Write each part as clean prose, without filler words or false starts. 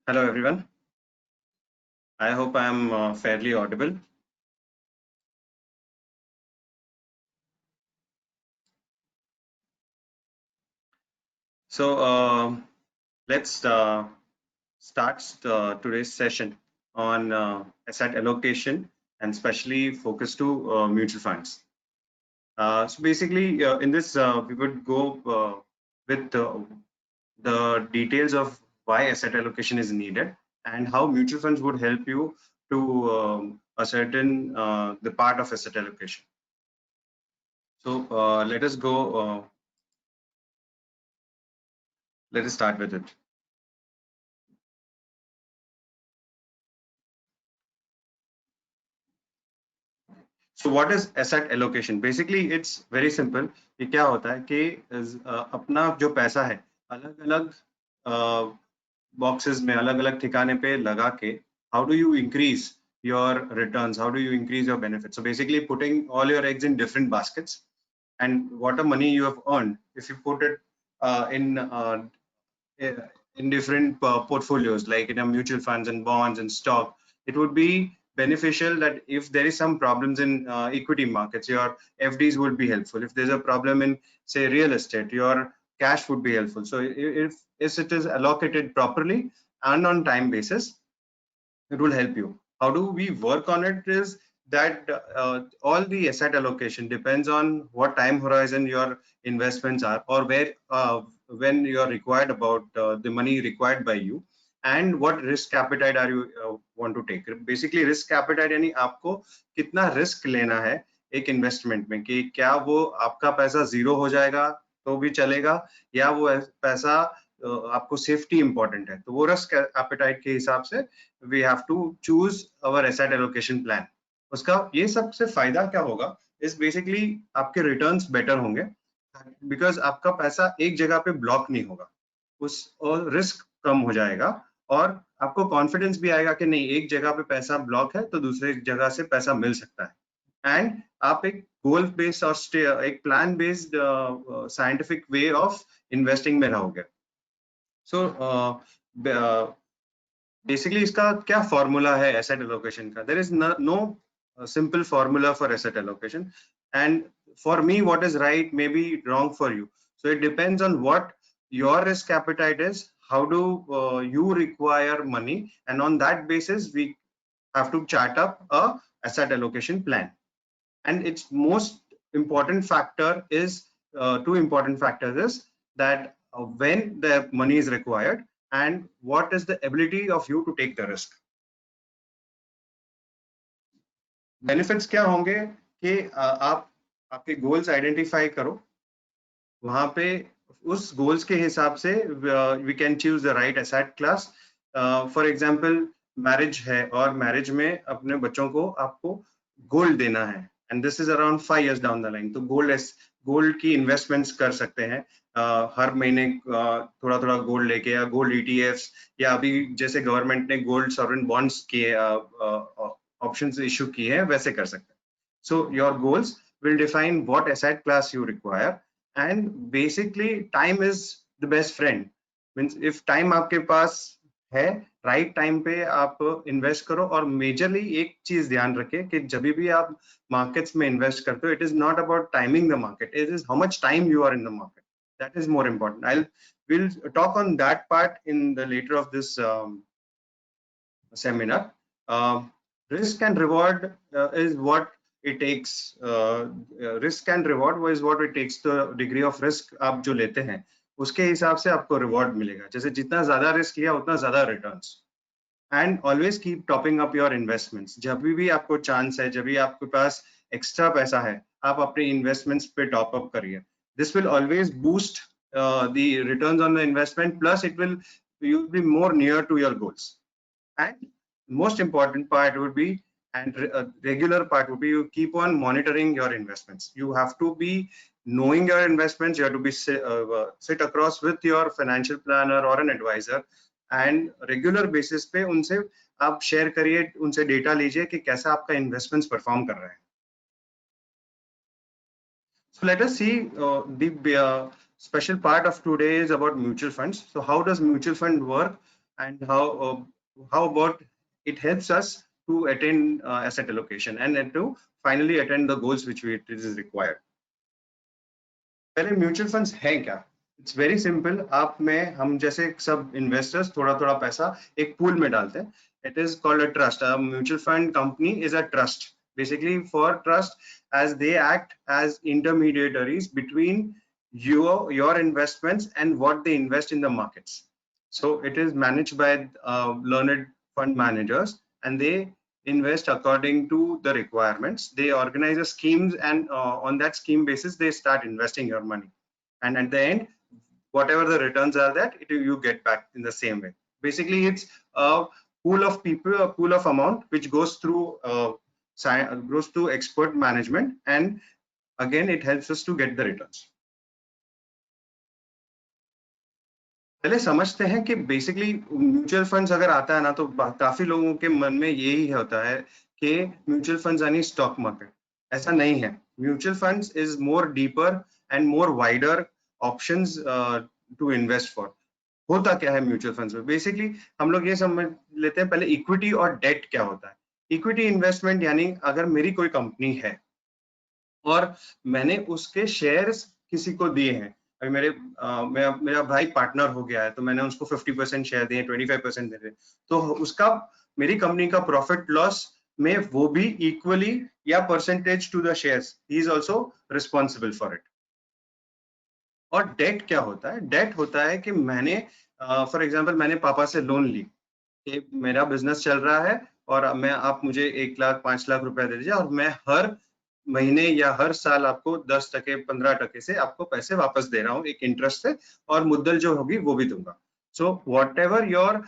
Hello everyone. I hope I am fairly audible. So let's start today's session on asset allocation and especially focus to mutual funds. So basically, in this, we would go with the details of why asset allocation is needed and how mutual funds would help you to ascertain the part of asset allocation. So let us go. Let us start with it. So what is asset allocation? Basically, it's very simple. ये क्या होता है कि अपना जो पैसा है अलग अलग बॉक्सेस में अलग अलग ठिकाने पे लगा के how do you increase your returns? How do you increase your benefits? So basically, putting all your eggs in different baskets, and whatever money you have earned, if you put it in different portfolios, like in a mutual funds and bonds and stock, it would be beneficial that if there is some problems in equity markets, your FDs would be helpful. If there's a problem in, say, real estate, your cash would be helpful. So if it is allocated properly and on time basis, it will help you. How do we work on it is that all the asset allocation depends on what time horizon your investments are, or where when you are required about the money required by you, and what risk appetite are you want to take. Basically risk appetite यानी आपको कितना risk लेना है एक investment में, कि क्या वो आपका पैसा जीरो हो जाएगा तो भी चलेगा, या वो पैसा आपको सेफ्टी इंपॉर्टेंट है, तो वो रिस्क एपेटाइट के हिसाब से we have to choose our asset allocation plan. उसका ये सबसे फायदा क्या होगा इस बेसिकली आपके रिटर्न्स बेटर होंगे, बिकॉज आपका पैसा एक जगह पे ब्लॉक नहीं होगा, उस और रिस्क कम हो जाएगा, और आपको कॉन्फिडेंस भी आएगा कि नहीं एक जगह पे पैसा ब्लॉक है तो दूसरे जगह से पैसा मिल सकता है. एंड आप एक गोल बेस्ड और एक plan based scientific way of investing में रहोगे. सो बेसिकली इसका क्या फॉर्मूला है एसेट एलोकेशन का? There is no simple formula for asset allocation, and for me what is right may be wrong for you. So it depends on what your risk appetite is, how do you require money, and on that basis we have to chart up a asset allocation plan. And its most important factor is two important factors is that when the money is required and what is the ability of you to take the risk. Benefits क्या होंगे कि आप आपके goals identify करो, वहां पे उस goals के हिसाब से we can choose the right asset class. For example marriage है और मैरिज में अपने बच्चों को आपको गोल्ड देना है, and this is around 5 years down the line, तो गोल्ड की इन्वेस्टमेंट्स कर सकते हैं. हर महीने थोड़ा थोड़ा गोल्ड लेके, या गोल्ड ईटीएफ्स, या अभी जैसे गवर्नमेंट ने गोल्ड सॉवरेन बॉन्ड्स किए ऑप्शंस इशू किए हैं वैसे कर सकते हैं. So your goals will define what asset class you require, and basically time is the best friend. Means if time आपके पास है, राइट टाइम पे आप इन्वेस्ट करो. और मेजरली एक चीज ध्यान रखें कि जब भी आप मार्केट्स में इन्वेस्ट करते हो, it is not about timing the market, it is how much time you are in the market. That is more important. I will talk on that part in the latter of this seminar. Risk and reward is what it takes. Risk and reward is what it takes. The degree of risk आप जो लेते हैं उसके हिसाब से आपको reward मिलेगा. जैसे जितना ज्यादा रिस्क लिया उतना ज्यादा returns. And always keep topping up your investments. जब भी आपको चांस है, जब भी आपके पास एक्स्ट्रा पैसा है, आप अपने इन्वेस्टमेंट्स पे टॉप अप करिए. This will always boost the returns on the investment, plus it will you will be more near to your goals. And most important part would be, and regular part would be, you keep on monitoring your investments. You have to be knowing your investments. You have to be sit across with your financial planner or an advisor, and regular basis पे उनसे आप share करिए, उनसे data लीजिए कि कैसा आपका investments perform कर रहे हैं. So let us see the special part of today is about mutual funds. So how does mutual fund work? and how about it helps us to attain asset allocation and to finally attain the goals which it is required. पहले mutual funds हैं क्या? It's very simple. आप में हम जैसे सब investors थोड़ा थोड़ा पैसा एक पूल में डालते हैं. It is called a trust. A mutual fund company is a trust basically for trust, as they act as intermediaries between your investments and what they invest in the markets. So it is managed by learned fund managers, and they invest according to the requirements. They organize a schemes, and on that scheme basis they start investing your money, and at the end whatever the returns are that you get back in the same way. Basically it's a pool of people, a pool of amount which goes through expert management, and again it helps us to get the returns. पहले समझते हैं कि basically mutual funds अगर आता है ना तो काफी लोगों के मन में यही होता है कि म्यूचुअल फंड्स यानी स्टॉक मार्केट. ऐसा नहीं है. Mutual funds is more deeper and more wider options to invest for. होता क्या है म्यूचुअल फंड्स में? बेसिकली हम लोग ये समझ लेते हैं पहले इक्विटी और डेट क्या होता है. इक्विटी इन्वेस्टमेंट यानी अगर मेरी कोई कंपनी है और मैंने उसके शेयर्स किसी को दिए हैं. अभी मेरा भाई पार्टनर हो गया है तो मैंने उसको 50% शेयर दिए, 25% दे रहे, तो उसका मेरी कंपनी का प्रॉफिट लॉस में वो भी इक्वली या percentage to the shares, he is also responsible for it. और डेट क्या होता है? डेट होता है कि मैंने फॉर एग्जांपल मैंने पापा से लोन ली कि मेरा बिजनेस चल रहा है और आप मुझे 1 लाख 5 लाख रुपए दे दीजिए और मैं हर महीने या हर साल आपको 10% 15% से आपको पैसे वापस दे रहा हूँ एक इंटरेस्ट से, और मुद्दल जो होगी वो भी दूंगा. So what ever your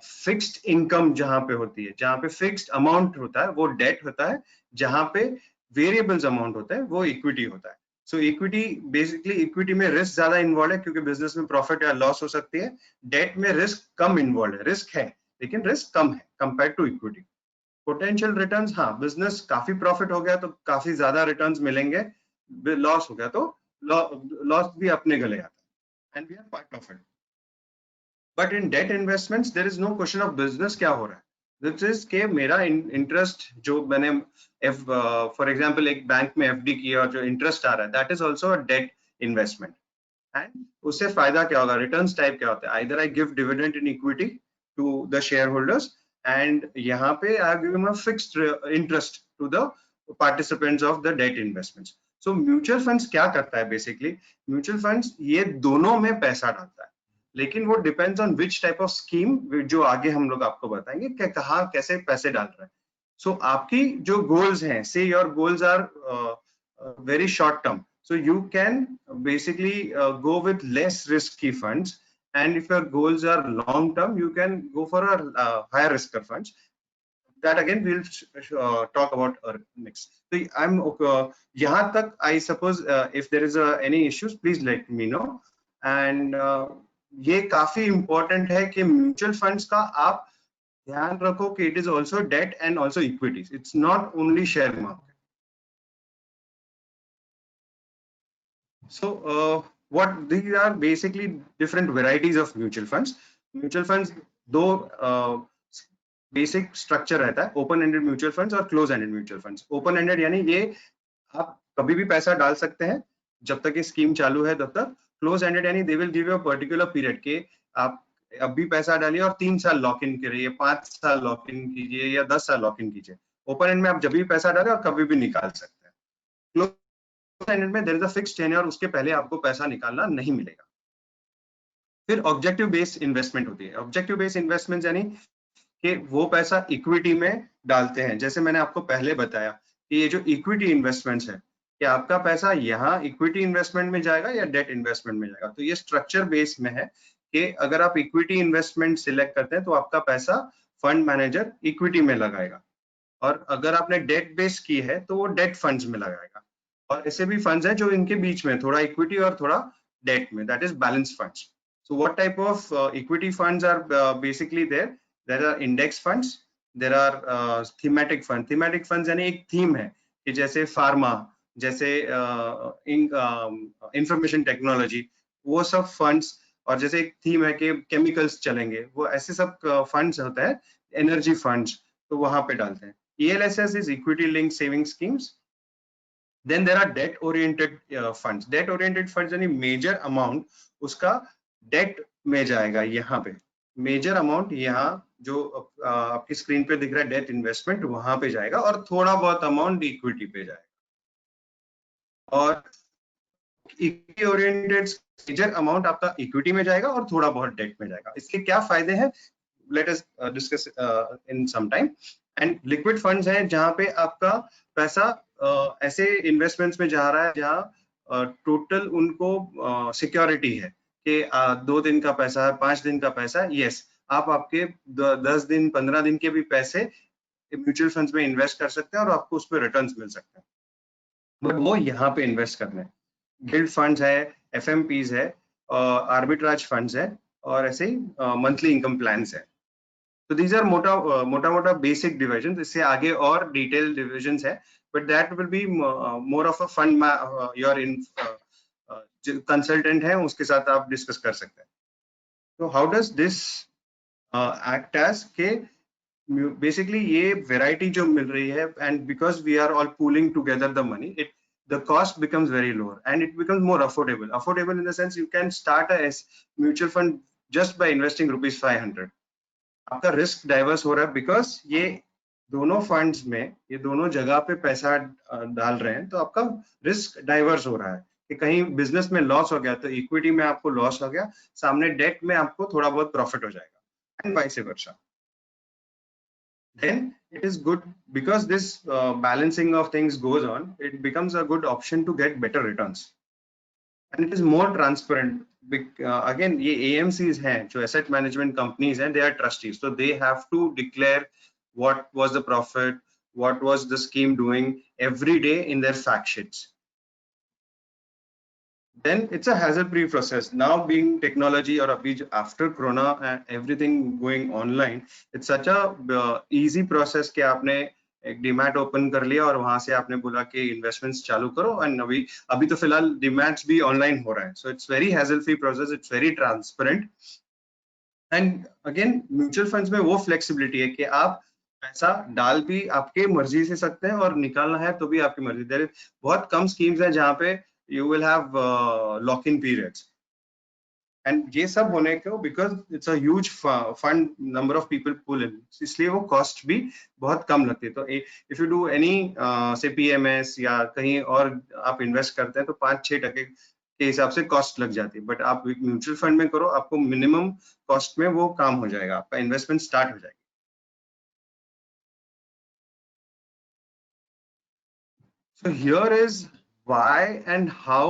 fixed income जहां पे होती है, जहां पे फिक्स्ड अमाउंट होता है वो डेट होता है. जहां पे वेरिएबल्स अमाउंट होता है वो इक्विटी होता है. सो इक्विटी बेसिकली इक्विटी में रिस्क ज्यादा इन्वॉल्व है क्योंकि बिजनेस में प्रॉफिट या लॉस हो सकती है. डेट में रिस्क कम इन्वॉल्व है. रिस्क है लेकिन रिस्क कम है compare to equity. Potential returns, हाँ बिजनेस काफी प्रॉफिट हो गया तो काफी ज्यादा रिटर्न्स मिलेंगे, लॉस हो गया तो लॉस भी अपने गले आता है, and we are part of it. But in debt investments there is no question of business क्या हो रहा है. दिस इज के मेरा इंटरेस्ट जो मैंने फॉर एग्जांपल एक बैंक में एफडी किया और जो इंटरेस्ट आ रहा है that is also a debt investment. And उससे फायदा क्या होगा? रिटर्न्स टाइप क्या होता है? Either I give dividend in equity to the shareholders, and यहाँ पे I have given a fixed interest to the participants of the debt investments. So mutual funds क्या करता है? Basically mutual funds ये दोनों में पैसा डालता है, लेकिन वो depends on which type of scheme, जो आगे हम लोग आपको बताएंगे कि कहाँ कैसे पैसे डाल रहे हैं. So आपकी जो goals हैं, say your goals are very short term, so you can basically go with less risky funds. And if your goals are long term, you can go for a higher risk funds. That again we'll talk about next. So I'm यहाँ तक I suppose if there is any issues, please let me know. And ये काफी important है कि mutual funds का आप ध्यान रखो कि it is also debt and also equities. It's not only share market. So what these are basically different varieties of mutual funds. Mutual funds दो बेसिक स्ट्रक्चर रहता है, ओपन एंडेड म्यूचुअल फंड्स और close ended mutual funds. Open ended यानी ये आप कभी भी पैसा डाल सकते हैं जब तक ये स्कीम चालू है तब तक. क्लोज एंडेड यानी they will give you a particular period के आप अभी पैसा डालिए और 3 साल लॉक इन करिए, 5 साल लॉक इन कीजिए या 10 साल लॉक इन कीजिए. ओपन एंड में आप जब भी पैसा डालें और कभी भी निकाल सकते हैं. क्लोज एंडेड में there is a fixed tenure, उसके पहले आपको पैसा निकालना नहीं मिलेगा. फिर ऑब्जेक्टिव बेस्ड इन्वेस्टमेंट होती है. ऑब्जेक्टिव बेस्ड इन्वेस्टमेंट यानी कि वो पैसा इक्विटी में डालते हैं. जैसे मैंने आपको पहले बताया कि ये जो इक्विटी इन्वेस्टमेंट्स है कि आपका पैसा यहाँ इक्विटी इन्वेस्टमेंट में जाएगा या डेट इन्वेस्टमेंट में जाएगा. तो ये स्ट्रक्चर बेस में है कि अगर आप इक्विटी इन्वेस्टमेंट सिलेक्ट करते हैं तो आपका पैसा फंड मैनेजर इक्विटी में लगाएगा, और अगर आपने डेट बेस की है तो वो डेट फंड्स में लगाएगा. और ऐसे भी फंड्स हैं जो इनके बीच में थोड़ा इक्विटी और थोड़ा डेट में, that is balance funds. So what type of equity funds are basically there? There are index funds, there are thematic funds. Thematic funds यानी एक थीम है कि जैसे फार्मा, जैसे इंफॉर्मेशन टेक्नोलॉजी, वो सब फंड्स और जैसे एक थीम है कि केमिकल्स चलेंगे, वो ऐसे सब फंड्स होते हैं, एनर्जी फंड्स, तो वहां पे डालते हैं। ELSS is equity linked saving schemes. Then there are debt oriented funds. Debt oriented funds यानी मेजर अमाउंट उसका डेट में जाएगा। यहाँ पे मेजर अमाउंट, यहाँ जो आपकी स्क्रीन पे दिख रहा है डेट इन्वेस्टमेंट, वहां पे जाएगा, और थोड़ा बहुत अमाउंट इक्विटी पे जाएगा। और इक्विटी ओरिएंटेड मेजर अमाउंट आपका इक्विटी में जाएगा और थोड़ा बहुत डेट में जाएगा। इसके क्या फायदे हैं, let us discuss in some time. And liquid funds हैं जहां पे आपका पैसा ऐसे इन्वेस्टमेंट्स में जा रहा है जहां टोटल उनको सिक्योरिटी है कि 2 दिन का पैसा है, 5 दिन का पैसा है। यस, आप आपके 10 दिन 15 दिन के भी पैसे म्यूचुअल फंड्स में इन्वेस्ट कर सकते हैं और आपको उस पर रिटर्न्स मिल सकते हैं, बट वो यहाँ पे इन्वेस्ट करने हैं। गिल्ड फंड्स है, FMPs है, आर्बिट्राज फंड्स है, और ऐसे ही मंथली इनकम प्लान्स है। तो दीज आर मोटा बेसिक डिविजन। इससे आगे और डिटेल डिविजन्स है, but that will be more of a fund. Your in consultant है, उसके साथ आप डिस्कस कर सकते हैं। तो how does this act as के बेसिकली ये वेराइटी जो मिल रही है, and because we are all pooling together the money, the cost becomes very lower and it becomes more affordable. Affordable in the sense you can start a mutual fund just by investing ₹500. आपका risk diverse हो रहा है, because ये दोनों funds में, ये दोनों जगह पे पैसा डाल रहे हैं, तो आपका रिस्क डाइवर्स हो रहा है कि कहीं बिजनेस में लॉस हो गया तो इक्विटी में आपको लॉस हो गया, सामने डेट में आपको थोड़ा बहुत प्रॉफिट हो जाएगा, and vice versa. Then it is good because this balancing of things goes on, it becomes a good option to get better returns, and it is more transparent. Again, ये AMCs हैं, जो asset management companies हैं, they are trustees, so they have to declare what was the profit, what was the scheme doing every day in their fact sheets. Then it's a hassle-free process. Now being technology, or after Corona and everything going online, it's such a easy process कि आपने एक demat open कर लिया और वहां से आपने बोला कि इन्वेस्टमेंट्स चालू करो, एंड अभी तो फिलहाल डीमैट्स भी ऑनलाइन हो रहा है। So it's very hassle-free process, it's very transparent. And again mutual funds में वो फ्लेक्सिबिलिटी है कि आप पैसा डाल भी आपके मर्जी से सकते हैं और निकालना है तो भी आपकी मर्जी। देयर बहुत कम स्कीम्स हैं जहाँ पे you will have lock-in periods, and ये सब होने को because it's a huge fund, number of people pull in, इसलिए वो cost भी बहुत कम लगती है। तो if you do any say PMS या कहीं और आप इन्वेस्ट करते हैं तो 5-6% के हिसाब से कॉस्ट लग जाती है, बट आप म्यूचुअल फंड में करो, आपको मिनिमम कॉस्ट में वो काम हो जाएगा, आपका इन्वेस्टमेंट स्टार्ट हो जाएगी। So here is why and how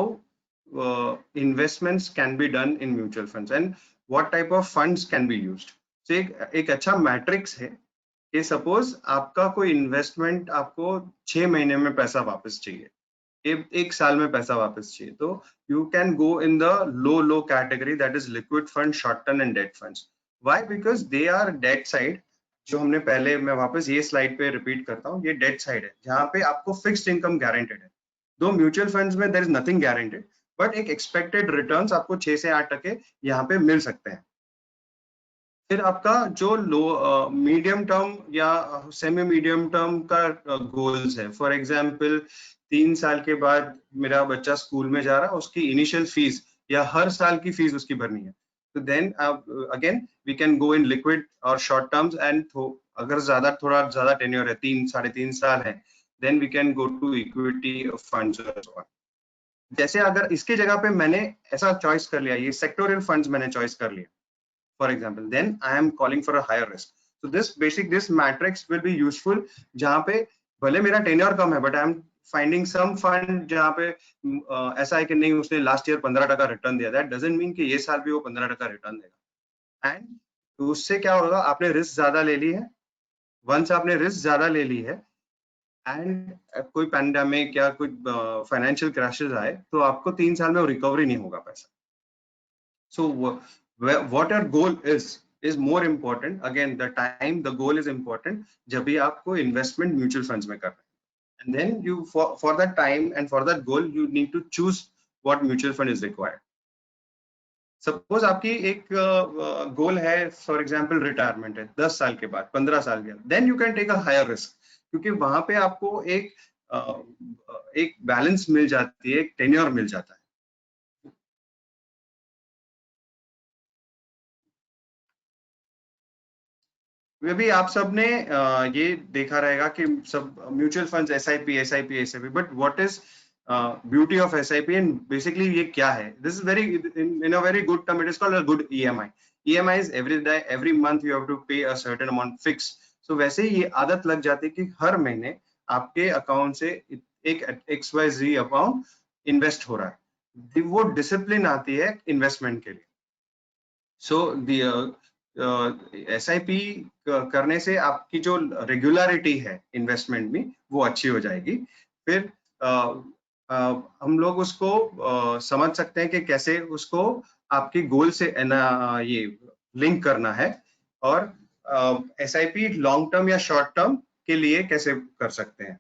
investments can be done in mutual funds and what type of funds can be used. So एक अच्छा मैट्रिक्स है कि सपोज आपका कोई इन्वेस्टमेंट आपको 6 महीने में पैसा वापस चाहिए, एक साल में पैसा वापस चाहिए, तो you can go in the low category, that is liquid fund, short term and debt funds. Why? Because they are debt side. जो हमने पहले, मैं वापस ये स्लाइड पे रिपीट करता हूँ, ये डेट साइड है जहाँ पे आपको फिक्स्ड इनकम गारंटेड है। दो म्यूचुअल फंड्स में there is nothing guaranteed, but एक एक्सपेक्टेड रिटर्न्स आपको 6 से 8% यहाँ पे मिल सकते हैं। फिर आपका जो लो मीडियम टर्म या सेमी मीडियम टर्म का गोल्स है, फॉर एग्जांपल 3 साल के बाद मेरा बच्चा स्कूल में जा रहा है, उसकी इनिशियल फीस या हर साल की फीस उसकी भरनी है, तो then again we can go in liquid और शॉर्ट टर्म्स, एंड अगर थोड़ा ज्यादा टेन्योर है, 3-3.5 साल है, then we can go to equity funds. जैसे अगर इसके जगह पे मैंने ऐसा चॉइस कर लिया, ये सेक्टोरियल फंड्स मैंने चॉइस कर लिया for example, then I am calling for a higher risk. So this matrix will be useful जहाँ पे भले मेरा टेन्योर कम है, but I am finding some fund जहाँ पे ऐसा है कि नहीं, उसने लास्ट ईयर 15% रिटर्न दिया, that doesn't mean कि ये साल भी वो 15% रिटर्न देगा। एंड तो उससे क्या होगा, आपने रिस्क ज्यादा ले ली है, वंस आपने रिस्क ज्यादा ले ली है एंड कोई पैंडेमिक या कोई फाइनेंशियल क्रैशेस आए तो आपको 3 साल में रिकवरी नहीं होगा पैसा। So what our goal is more important. Again, the time, the goal is important जब भी आपको investment mutual funds में करना है, and then you for that time and for that goal you need to choose what mutual fund is required. Suppose आपकी एक गोल है, for example retirement है 10 साल के बाद, 15 साल के बाद, then you can take a higher risk, क्योंकि वहां पे आपको एक बैलेंस मिल जाती है, एक टेन्योर मिल जाता है। वे भी आप सबने ये देखा रहेगा कि सब mutual funds, SIP SIP SIP, but what is beauty of SIP and basically ये क्या है? This is very in a very good term, it is called a good EMI. EMI is every month you have to pay a certain amount fix. So वैसे ही ये आदत लग जाती है कि हर महीने आपके अकाउंट से एक XYZ अमाउंट इन्वेस्ट हो रहा है, वो डिसिप्लिन आती है इन्वेस्टमेंट के लिए। सो SIP करने से आपकी जो रेगुलरिटी है इन्वेस्टमेंट में वो अच्छी हो जाएगी। फिर हम लोग उसको समझ सकते हैं कि कैसे उसको आपकी गोल से ये लिंक करना है, और SIP लॉन्ग टर्म या शॉर्ट टर्म के लिए कैसे कर सकते हैं।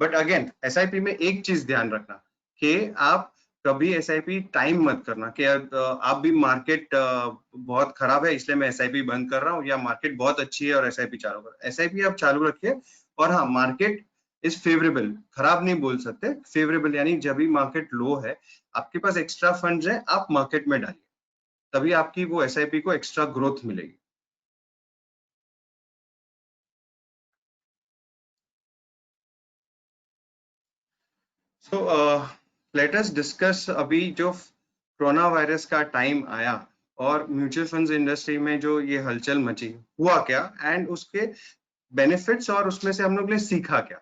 बट अगेन SIP में एक चीज ध्यान रखना कि आप कभी SIP टाइम मत करना कि आप भी मार्केट बहुत खराब है इसलिए मैं SIP बंद कर रहा हूँ, या मार्केट बहुत अच्छी है और SIP चालू कर। SIP आप चालू रखिए, और हाँ, मार्केट इज फेवरेबल, खराब नहीं बोल सकते, फेवरेबल यानी जब भी मार्केट लो है, आपके पास एक्स्ट्रा फंड्स है, आप मार्केट में डालिए, तभी आपकी वो SIP को एक्स्ट्रा ग्रोथ मिलेगी। सो लेट अस डिस्कस अभी जो कोरोना वायरस का टाइम आया और म्यूचुअल फंड्स इंडस्ट्री में जो ये हलचल मची, हुआ क्या एंड उसके बेनिफिट्स, और उसमें से हम लोग ने सीखा क्या।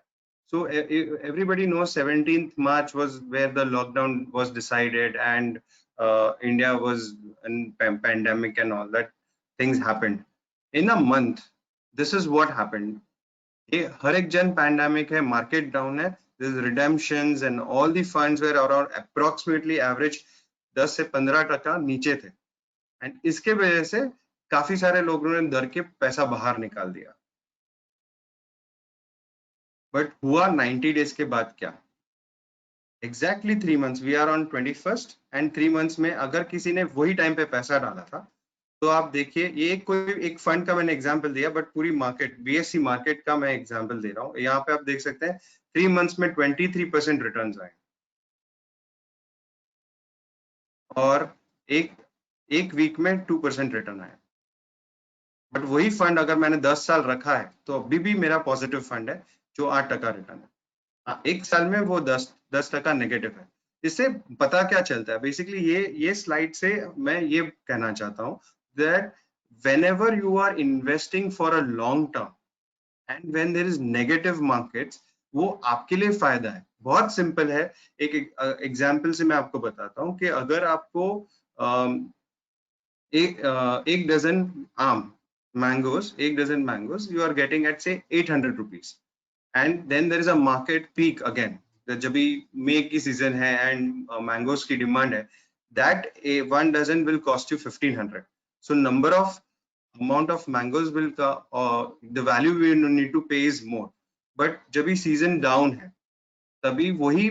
So everybody know 17th March was where the lockdown was decided, and India was in pandemic and all that things happened in a month. This is what happened. ये हर एक जन पैंडेमिक है, मार्केट डाउन है, redemptions and all the funds were around approximately average 10 से 15% नीचे थे, and इसके वजह से काफी सारे लोगों ने डर के पैसा बाहर निकाल दिया। बट हुआ 90 डेज के बाद क्या? Exactly 3 months, we are on 21st, and 3 months में अगर किसी ने वही टाइम पे पैसा डाला था, तो आप देखिए, ये कोई एक फंड का मैंने एग्जांपल दिया, बट पूरी मार्केट, BSE मार्केट का मैं एग्जांपल दे रहा हूँ। यहाँ पे आप देख सकते हैं 3 months में 23% रिटर्न्स आए, और एक एक वीक में 2% रिटर्न आया। बट वही फंड अगर मैंने 10 साल रखा है, तो अभी भी मेरा पॉजिटिव फंड है जो 8% रिटर्न है। हाँ, एक साल में वो 10% नेगेटिव है। इससे पता क्या चलता है? बेसिकली ये स्लाइड से मैं ये कहना चाहता हूँ that whenever you are investing for a long term and when there is negative markets, वो आपके लिए फायदा है। बहुत सिंपल है, एक एग्जांपल से मैं आपको बताता हूँ कि अगर आपको एक डजन आम मैंगोज, एक dozen mangoes you are getting at say 800 rupees, and then there is a market peak again, जब भी मई की सीजन है एंड मैंगोज की डिमांड है, that one dozen will cost you 1500। So number of amount of mangoes will the value we need to pay is more, but जब भी season down है, तभी वही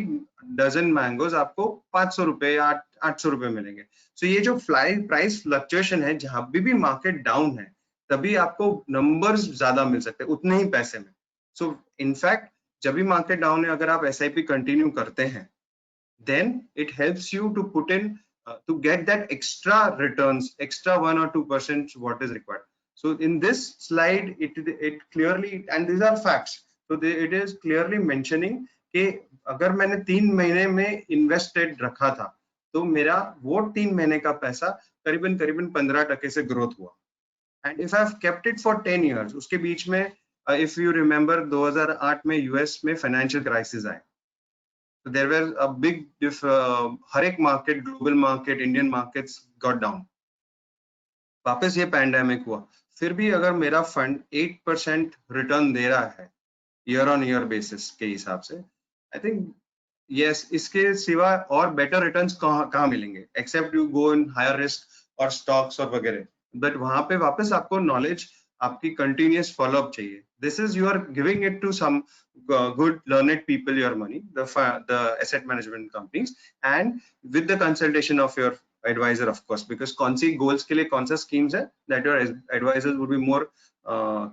डजन मैंगोज आपको 500 रुपए या 800 रुपए मिलेंगे। सो ये जो प्राइस फ्लक्चुएशन है, जहां भी मार्केट डाउन है, तभी आपको नंबर्स ज्यादा मिल सकते हैं उतने ही पैसे में। सो इनफैक्ट जब भी मार्केट डाउन है, अगर आप SIP कंटिन्यू करते हैं, then it helps you to put in to get that extra returns, extra 1 or 2% what is required. So in this slide, it clearly, and these are facts, so it is clearly mentioning कि अगर मैंने 3 महीने में invested रखा था, तो मेरा वो 3 महीने का पैसा करीबन करीबन 15% से ग्रोथ हुआ। And if I have kept it for 10 years, उसके बीच में इफ यू रिमेंबर 2008 में US में फाइनेंशियल क्राइसिस आए, so there were a big हर एक market, global market, Indian markets got down, वापस ये पैंडेमिक हुआ, फिर भी अगर मेरा फंड 8% रिटर्न दे रहा है ईयर ऑन ईयर बेसिस के हिसाब से, आई थिंक यस, इसके सिवा और बेटर रिटर्न्स कहाँ मिलेंगे, except you go in higher risk और स्टॉक्स और वगैरह। बट वहां पे वापस आपको नॉलेज, आपकी कंटिन्यूअस फॉलोअप चाहिए। This is you are giving it to some good learned people your money, the asset management companies, and with the consultation of your advisor of course, because कौन सी goals के लिए कौन सा schemes है, that your advisors would be more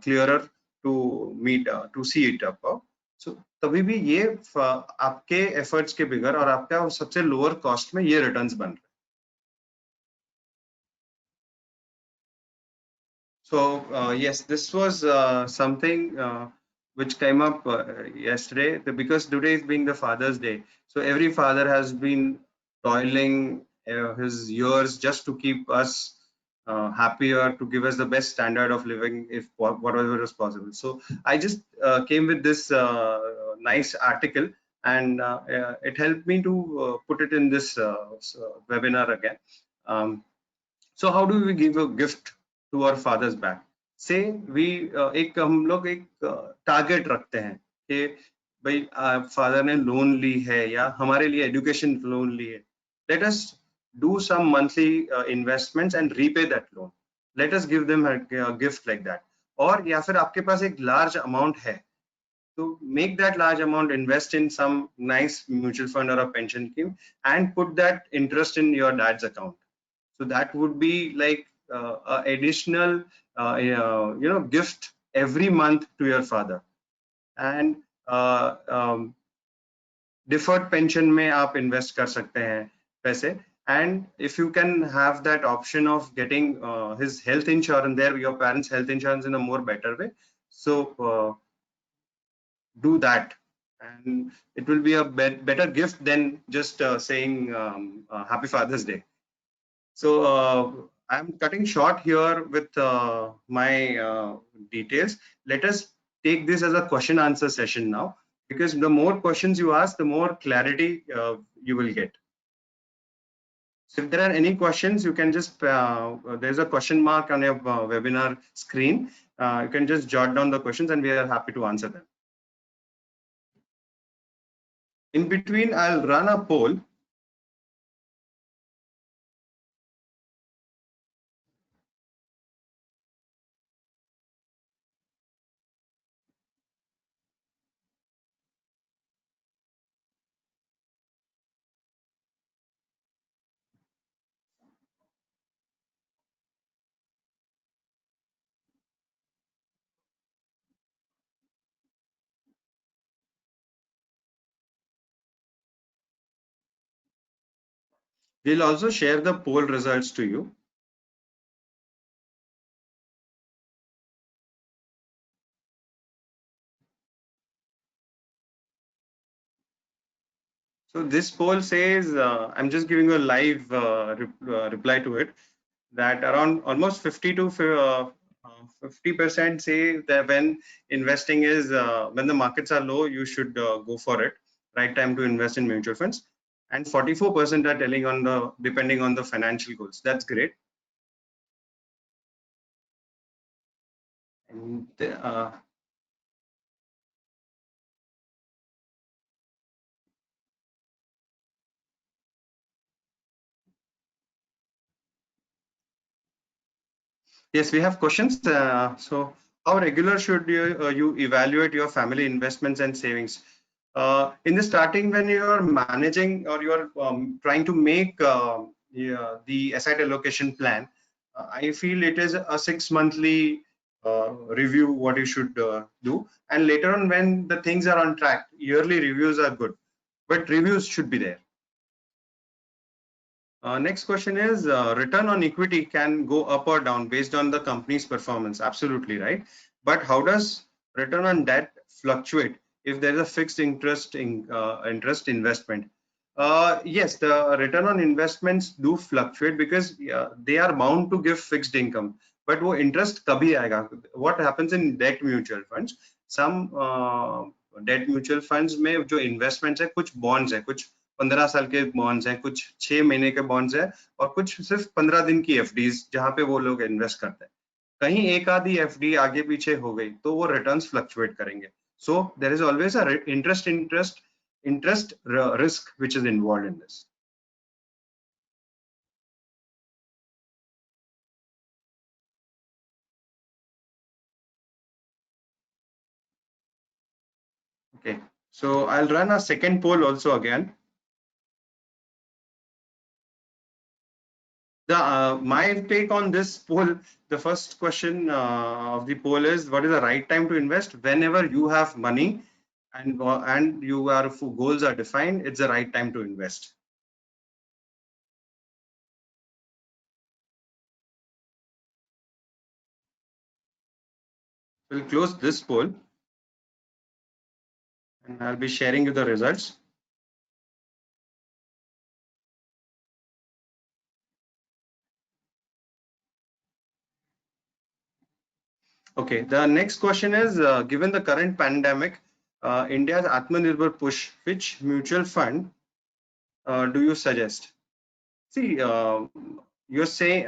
clearer to meet to see it up. So तभी भी ये आपके efforts के bigger और आपका सबसे lower cost में ये returns बन रहे हैं. So yes, this was something which came up yesterday, because today is being the Father's Day. So every father has been toiling his years just to keep us happier, to give us the best standard of living, if whatever is possible. So I just came with this nice article, and it helped me to put it in this webinar again. So how do we give a gift to our fathers back? Say we एक हम लोग एक target रखते हैं कि भाई father ने loan ली है या हमारे लिए एजुकेशन लोन ली है. Let us do some monthly investments and repay that loan. Let us give them a gift like that. और या फिर आपके पास एक large amount है, to make that large amount, invest in some nice mutual fund or a pension scheme and put that interest in your dad's account. So that would be like additional gift every month to your father. And deferred pension में आप invest कर सकते हैं पैसे. And if you can have that option of getting his health insurance there, your parents' health insurance in a more better way, so do that, and it will be a better gift than just saying Happy Father's Day. So I'm cutting short here with my details. Let us take this as a question answer session now, because the more questions you ask, the more clarity you will get. So if there are any questions, you can just, there's a question mark on your webinar screen. You can just jot down the questions and we are happy to answer them. In between, I'll run a poll. We'll also share the poll results to you. So this poll says, I'm just giving a live reply to it, that around almost 50 to 50% say that when investing is, when the markets are low, you should go for it. Right time to invest in mutual funds. And 44% are telling on the, depending on the financial goals. That's great. And yes, we have questions. So how regular should you evaluate your family investments and savings? In the starting, when you're managing or you're trying to make the asset allocation plan, I feel it is a 6 monthly review what you should do. And later on, when the things are on track, yearly reviews are good, but reviews should be there. Next question is, return on equity can go up or down based on the company's performance. Absolutely right. But how does return on debt fluctuate if there is a fixed interest in interest investment? Yes, the return on investments do fluctuate because they are bound to give fixed income. But वो interest कभी आएगा? What happens in debt mutual funds? Some debt mutual funds में जो investments है, कुछ bonds है, कुछ 15 साल के बॉन्ड्स हैं, कुछ 6 महीने के बॉन्ड्स हैं और कुछ सिर्फ 15 दिन की एफडीज जहां पे वो लोग इन्वेस्ट करते हैं. कहीं एक आधी एफडी आगे पीछे हो गई तो वो रिटर्न्स फ्लक्चुएट करेंगे. So there is always a interest risk which is involved in this. Okay, so I'll run a second poll also again. My take on this poll, the first question of the poll is, what is the right time to invest? Whenever you have money and your goals are defined, it's the right time to invest. We'll close this poll and I'll be sharing you the results. Okay, the next question is, given the current pandemic, India's Atmanirbhar push, which mutual fund do you suggest? See, you're saying,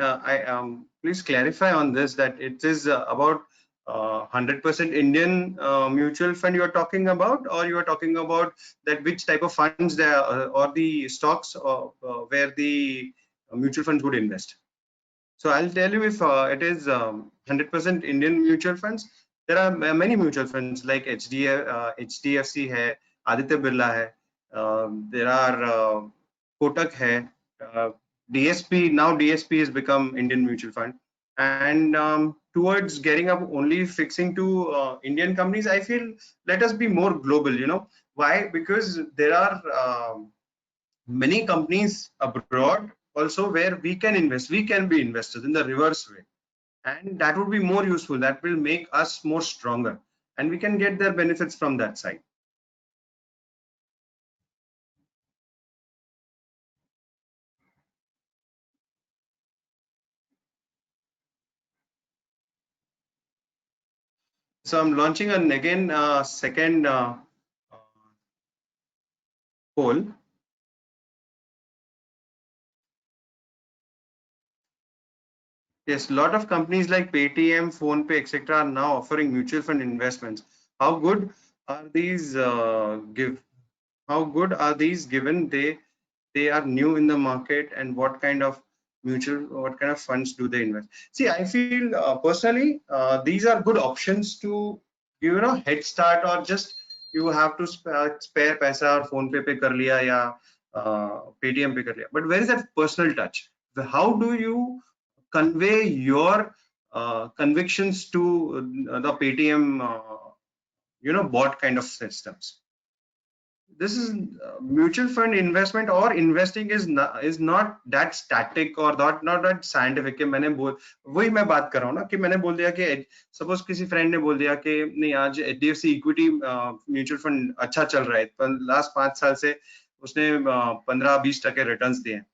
please clarify on this that it is about 100% Indian mutual fund you are talking about, or you are talking about that which type of funds there or the stocks where the mutual funds would invest. So I'll tell you, if it is 100% Indian mutual funds, there are many mutual funds like HDFC hai, Aditya Birla hai, there are Kotak hai, DSP. Now DSP has become Indian mutual fund, and towards getting up only fixing to Indian companies, I feel let us be more global. You know why? Because there are many companies abroad also where we can invest, we can be investors in the reverse way, and that would be more useful, that will make us more stronger, and we can get their benefits from that side. So I'm launching an again second poll. Yes, a lot of companies like Paytm, PhonePe, etc. are now offering mutual fund investments. How good are these how good are these given they are new in the market, and what kind of what kind of funds do they invest? See, I feel personally these are good options to head start, or just you have to spare paisa or phone pay kar liya ya Paytm pay kar liya, but where is that personal touch? How do you convey your convictions to the Paytm bot kind of systems? This is mutual fund investment or investing is not that static or not that scientific कि मैंने बोल वही मैं बात कर रहा हूँ ना कि मैंने बोल दिया कि सपोज किसी फ्रेंड ने बोल दिया कि नहीं आज HDFC इक्विटी म्यूचुअल फंड अच्छा चल रहा है, पर लास्ट 5 साल से उसने 15-20% रिटर्न्स दिए हैं,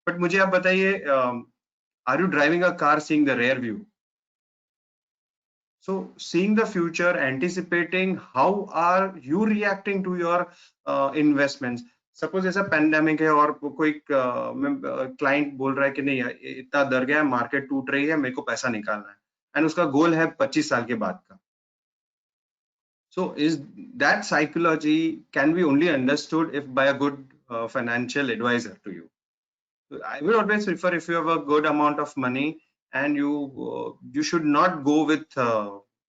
बट मुझे आप बताइए, are you driving a car seeing the rear view? So seeing the future, anticipating, how are you reacting to your investments? Suppose ऐसा पैंडेमिक है और कोई क्लाइंट बोल रहा है कि नहीं इतना डर गया है, मार्केट टूट रही है, मेरे को पैसा निकालना है, एंड उसका गोल है 25 साल के बाद का. So is that psychology can be only understood if by a good financial advisor to you. I will always prefer, if you have a good amount of money and you should not go with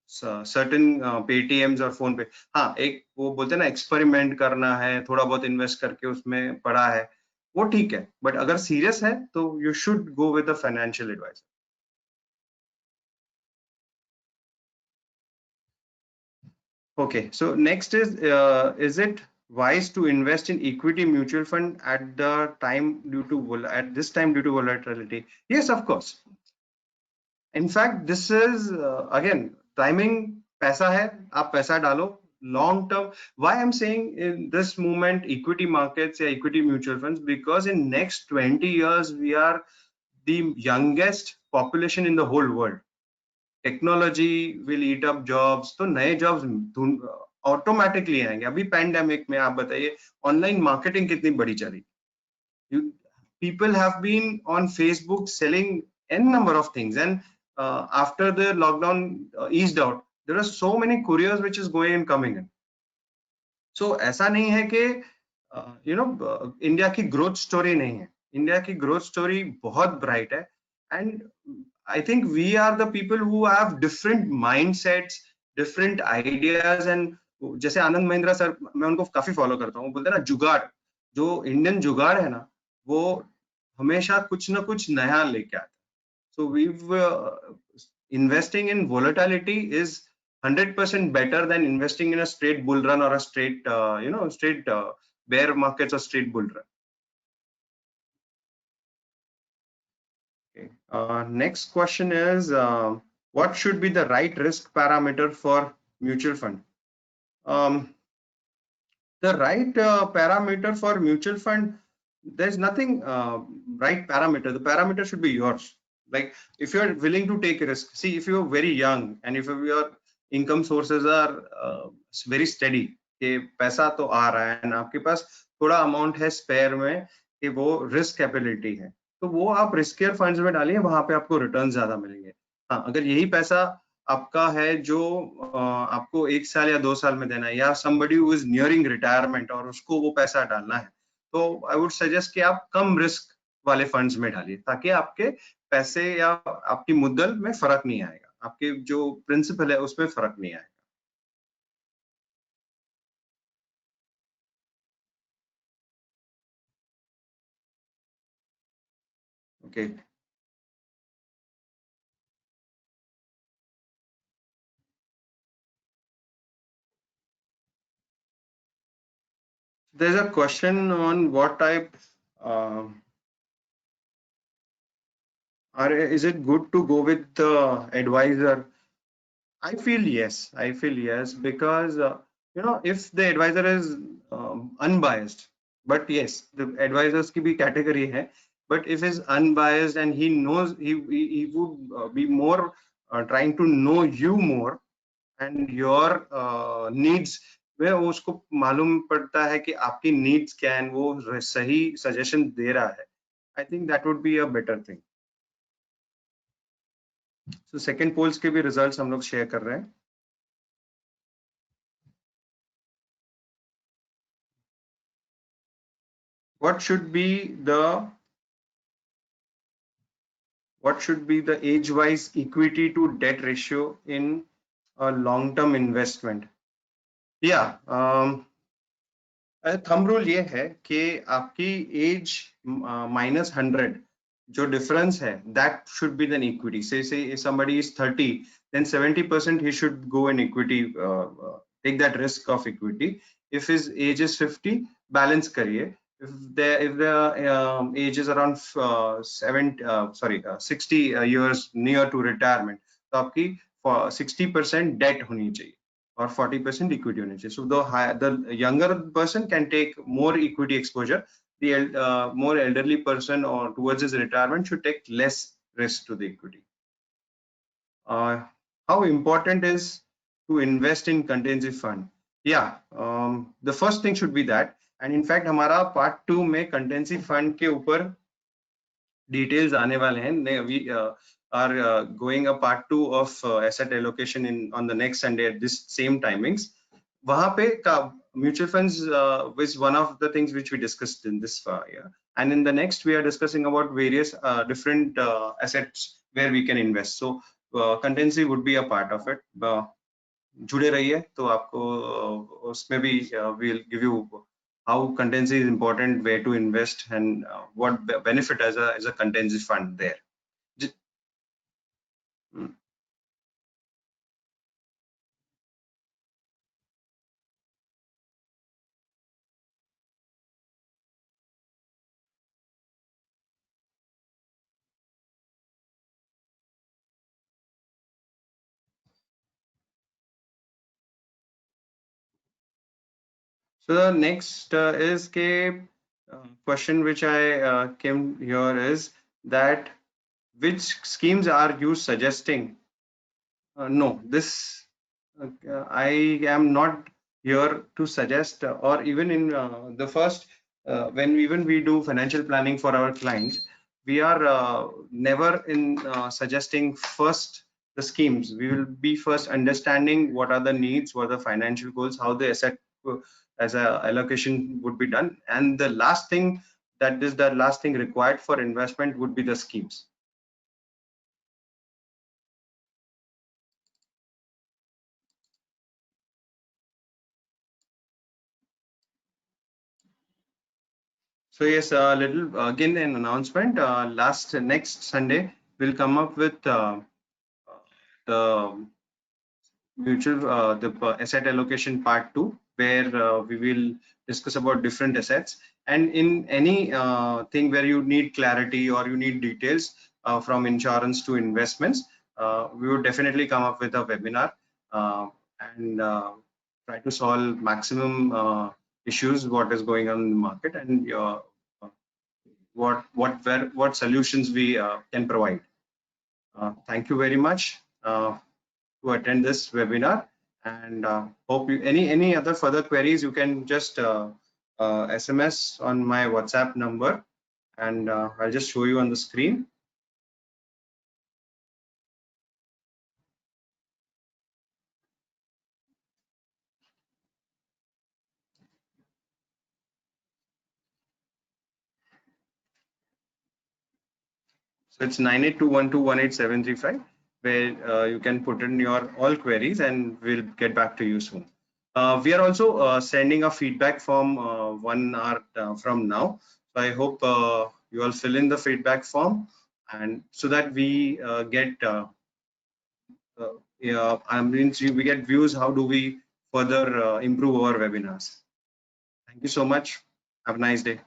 certain Paytms और phone पे. हाँ, एक वो बोलते हैं ना experiment करना है, थोड़ा बहुत इन्वेस्ट करके उसमें पड़ा है, वो ठीक है, बट अगर सीरियस है तो you should go with a financial advisor. Okay, so next is it wise to invest in equity mutual fund at the time due to at this time due to volatility? Yes, of course. In fact, this is again timing. पैसा है, आप पैसा डालो long term. Why I'm saying in this moment equity markets या equity mutual funds, because in next 20 years we are the youngest population in the whole world. Technology will eat up jobs, तो नए jobs automatically आएंगे. अभी pandemic में आप बताइए online marketing कितनी बड़ी चली. People have been on Facebook selling n number of things, and after the lockdown eased out, there are so many couriers which is going and coming in. So ऐसा नहीं है कि इंडिया की growth story नहीं है. India की growth story बहुत bright है, and I think we are the people who have different mindsets, different ideas, and जैसे आनंद महिंद्रा सर, मैं उनको काफी फॉलो करता हूँ, बोलते हैं ना जुगाड़, जो इंडियन जुगाड़ है ना, वो हमेशा कुछ ना कुछ नया लेके आता है। So we've investing in volatility is 100% better than investing in a straight bull run or a straight straight bear markets or straight bull run. Okay. Next question is, what should be the right risk parameter for mutual fund? Um, the right parameter for mutual fund, there's nothing right parameter. The parameter should be yours. Like if you're willing to take a risk, see if you're very young and if your income sources are very steady, कि पैसा तो आ रहा है and आपके पास थोड़ा amount है spare में कि वो रिस्क कैपेबिलिटी है, तो वो आप रिस्कियर फंड्स में डालिए, वहां पे आपको रिटर्न ज्यादा मिलेंगे। हाँ, अगर यही पैसा आपका है जो आपको 1 साल या 2 साल में देना है, या somebody who is nearing retirement और उसको वो पैसा डालना है, तो आई वुड सजेस्ट कि आप कम रिस्क वाले फंड्स में डालिए, ताकि आपके पैसे या आपकी मुद्दल में फर्क नहीं आएगा, आपके जो प्रिंसिपल है उसमें फर्क नहीं आएगा। Okay, there's a question on what type, uh, is it good to go with the advisor? I feel yes. I feel yes because if the advisor is unbiased, but yes, the advisors की भी category है. But if he's unbiased and he knows, he would be more trying to know you more and your needs, वह उसको मालूम पड़ता है कि आपकी needs क्या है, वो सही suggestion दे रहा है. I think that would be a better thing. So second polls के भी results हम लोग share कर रहे हैं. What should be the age-wise equity to debt ratio in a long-term investment? Yeah, thumb rule ये है कि आपकी एज -100, जो डिफरेंस है, that should be an equity. Say if somebody is 30, then 70% he should go in equity, take that risk of equity. If his age is 50, balance करिए. If the age is around 60 years near to retirement, तो आपकी 60% debt होनी चाहिए or 40% equity होनी चाहिए. So the younger person can take more equity exposure. The more elderly person or towards his retirement should take less risk to the equity. How important is to invest in contingency fund? Yeah, the first thing should be that. And in fact, हमारा part 2 में contingency fund के ऊपर details आने वाले हैं. We are going a part 2 of asset allocation on the next Sunday at this same timings. वहां पे mutual funds was one of the things which we discussed in this year. And in the next, we are discussing about various different assets where we can invest. So contingency would be a part of it. जुड़े रहिए, तो आपको उसमें भी we'll give you how contingency is important, where to invest, and what benefit as a contingency fund there. Mm. So the next is question which I came here is that which schemes are you suggesting? No, this I am not here to suggest, or even in the first, when even we do financial planning for our clients, we are never in suggesting first the schemes. We will be first understanding what are the needs, what are the financial goals, how the asset as a allocation would be done, and the last thing, that is the last thing required for investment, would be the schemes. So yes, a little again an announcement. Next Sunday we'll come up with the asset allocation part two, where we will discuss about different assets. And in any thing where you need clarity or you need details from insurance to investments, we would definitely come up with a webinar uh, and try to solve maximum issues what is going on in the market, and what solutions we can provide. Thank you very much to attend this webinar, and hope you any other further queries you can just SMS on my WhatsApp number, and I'll just show you on the screen. So it's 9821218735, where you can put in your all queries and we'll get back to you soon. We are also sending a feedback form 1 hour from now. So I hope you all fill in the feedback form, and so that we get yeah, I mean, we get views. How do we further improve our webinars? Thank you so much. Have a nice day.